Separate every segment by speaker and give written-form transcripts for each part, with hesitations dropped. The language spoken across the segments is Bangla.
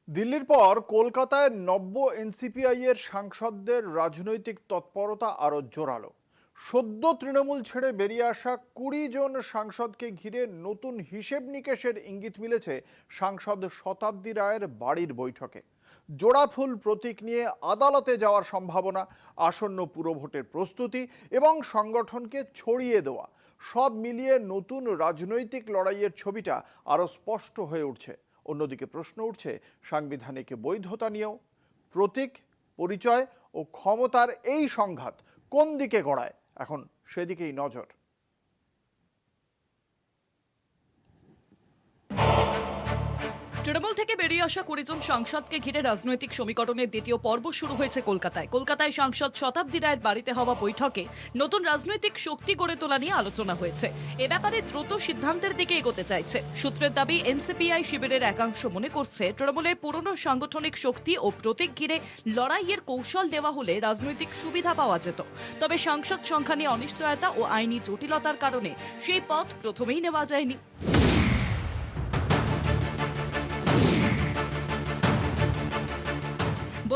Speaker 1: দিল্লির পর কলকাতায় নব্য এনসিপিআই এর সাংসদদের রাজনৈতিক তৎপরতা আরো জোরালো। সদ্য তৃণমূল ছেড়ে বেরিয়ে আসা 20 জন সাংসদকে ঘিরে নতুন হিসেব নিকেশের ইঙ্গিত মিলেছে সাংসদ শতাব্দী রায়ের বাড়ির বৈঠকে। জোড়া ফুল প্রতীক নিয়ে আদালতে যাওয়ার সম্ভাবনা, আসন্ন পুরভোটের প্রস্তুতি এবং সংগঠনকে ছড়িয়ে দেওয়া, সব মিলিয়ে নতুন রাজনৈতিক লড়াইয়ের ছবিটা আরো স্পষ্ট হয়ে উঠছে। অন্যদিকে প্রশ্ন উঠছে সাংবিধানিক বৈধতা নিয়েও। প্রতীক, পরিচয় ও ক্ষমতার এই সংঘাত কোন দিকে গড়ায়, এখন সেদিকেই নজর।
Speaker 2: তৃণমূল থেকে বেরিয়ে আসা 20 জন সাংসদকে ঘিরে রাজনৈতিক সমীকরণের দ্বিতীয় পর্ব শুরু হয়েছে কলকাতায় সাংসদ শতাব্দী রায়ের বাড়িতে হওয়া বৈঠকে নতুন রাজনৈতিক শক্তি গড়ে তোলা নিয়ে আলোচনা হয়েছে। এ ব্যাপারে দ্রুত সিদ্ধান্তের দিকে এগোতে চাইছে। সূত্রের দাবি, এনসিপিআই শিবিরের একাংশ মনে করছে তৃণমূলের পুরনো সাংগঠনিক শক্তি ও প্রতীক ঘিরে লড়াইয়ের কৌশল দেওয়া হলে রাজনৈতিক সুবিধা পাওয়া যেত। তবে সাংসদ সংখ্যা নিয়ে অনিশ্চয়তা ও আইনি জটিলতার কারণে সেই পথ প্রথমেই নেওয়া যায়নি।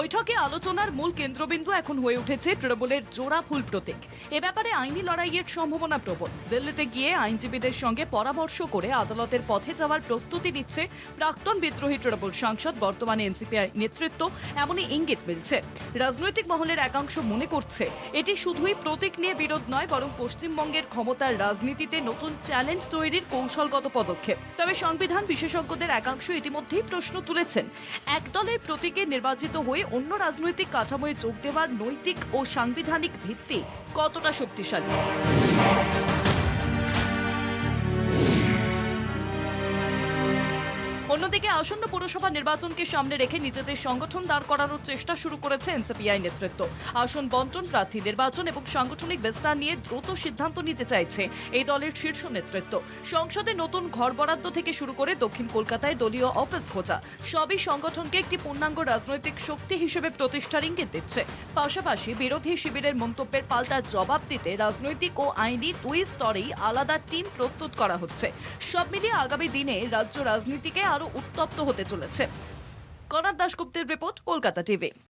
Speaker 2: বৈঠকে আলোচনার মূল কেন্দ্রবিন্দু এখন হয়ে উঠেছে তৃণমূলের জোড়া ফুল প্রতীক। এ ব্যাপারে আইনি লড়াইয়ের সম্ভাবনা প্রবল। দিল্লিতে গিয়ে আইনজীবীদের সঙ্গে পরামর্শ করে আদালতের পথে যাওয়ার প্রস্তুতি নিচ্ছে প্রাক্তন বিদ্রোহী তৃণমূল সাংসদ, বর্তমানে এনসিপিআই নেতৃত্ব, এমনই ইঙ্গিত মিলছে। রাজনৈতিক মহলের একাংশ মনে করছে এটি শুধুই প্রতীক নিয়ে বিরোধ নয়, বরং পশ্চিমবঙ্গের ক্ষমতার রাজনীতিতে নতুন চ্যালেঞ্জ তৈরির কৌশলগত পদক্ষেপ। তবে সংবিধান বিশেষজ্ঞদের একাংশ ইতিমধ্যেই প্রশ্ন তুলেছেন, এক দলের প্রতীকে নির্বাচিত হয়ে অন্য রাজনৈতিক কাঠামোয় যোগ দেওয়ার নৈতিক ও সাংবিধানিক ভিত্তি কতটা শক্তিশালী। অন্যদিকে আসন্ন পৌরসভা নির্বাচনকে সামনে রেখে নিজেদের সংগঠন দাঁড় করানোর চেষ্টা শুরু করেছে এনসিপিআই নেতৃত্ব। আসন বন্টন, প্রার্থী নির্বাচন এবং সাংগঠনিক বিস্তার নিয়ে দ্রুত সিদ্ধান্ত নিতে চাইছে এই দলের শীর্ষ নেতৃত্ব। সংসদে নতুন ঘর বরাদ্দ থেকে শুরু করে দক্ষিণ কলকাতায় দলীয় অফিস খোঁজা, সবই সংগঠনকে একটি পূর্ণাঙ্গ রাজনৈতিক শক্তি হিসেবে প্রতিষ্ঠার ইঙ্গিত দিচ্ছে। পাশাপাশি বিরোধী শিবিরের মন্তব্যের পাল্টা জবাব দিতে রাজনৈতিক ও আইনি দুই স্তরেই আলাদা টিম প্রস্তুত করা হচ্ছে। সব মিলিয়ে আগামী দিনে রাজ্য রাজনীতিকে আরো উত্তপ্ত হতে চলেছে। কনাদ দাশগুপ্তের রিপোর্ট, কলকাতা টিভি।